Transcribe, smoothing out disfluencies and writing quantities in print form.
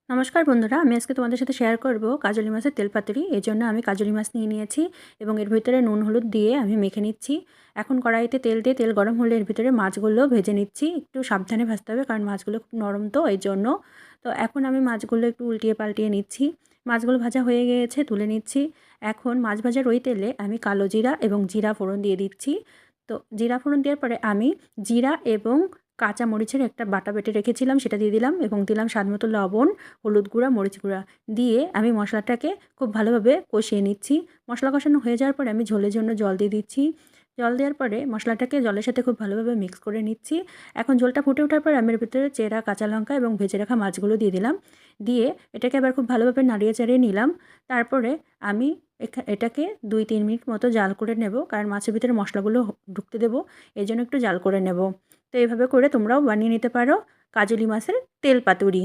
নমস্কার বন্ধুরা, আমি আজকে তোমাদের সাথে শেয়ার করব কাজলি মাছের তেল পাতুরি। এর জন্য আমি কাজলি মাছ নিয়ে নিয়েছি এবং এর ভিতরে নুন হলুদ দিয়ে আমি মেখে নিচ্ছি। এখন কড়াইতে তেল দিয়ে তেল গরম হলে এর ভিতরে মাছগুলো ভেজে নিচ্ছি। একটু সাবধানে ভাজতে হবে কারণ মাছগুলো খুব নরম, তো এই জন্য। তো এখন আমি মাছগুলো একটু উল্টিয়ে পাল্টিয়ে নিচ্ছি। মাছগুলো ভাজা হয়ে গিয়েছে, তুলে নিচ্ছি। এখন মাছ ভাজার ওই তেলে আমি কালো জিরা এবং জিরা ফোড়ন দিয়ে দিচ্ছি। তো জিরা ফোড়ন দেওয়ার পরে আমি জিরা এবং কাঁচা মরিচের একটা বাটা বেটে রেখেছিলাম, সেটা দিয়ে দিলাম এবং দিলাম স্বাদমতো লবণ, হলুদ গুঁড়া, মরিচ গুঁড়া দিয়ে আমি মশলাটাকে খুব ভালোভাবে কষিয়ে নিচ্ছি। মশলা কষানো হয়ে যাওয়ার পরে আমি ঝোলের জন্য জল দিয়ে দিচ্ছি। জল দেওয়ার পরে মশলাটাকে জলের সাথে খুব ভালোভাবে মিক্স করে নিচ্ছি। এখন ঝোলটা ফুটে ওঠার পরে আমি এর ভিতরে চেরা কাঁচা লঙ্কা এবং ভেজে রাখা মাছগুলো দিয়ে দিলাম। দিয়ে এটাকে আবার খুব ভালোভাবে নাড়িয়ে চাড়িয়ে নিলাম। তারপরে আমি এটাকে 2-3 মিনিট মতো জাল করে নেব, কারণ মাছের ভিতরে মশলাগুলো ঢুকতে দেবো, এই জন্য একটু জাল করে নেব। তো এইভাবে করে তোমরাও বানিয়ে নিতে পারো কাজলি মাছের তেল পাতুরি।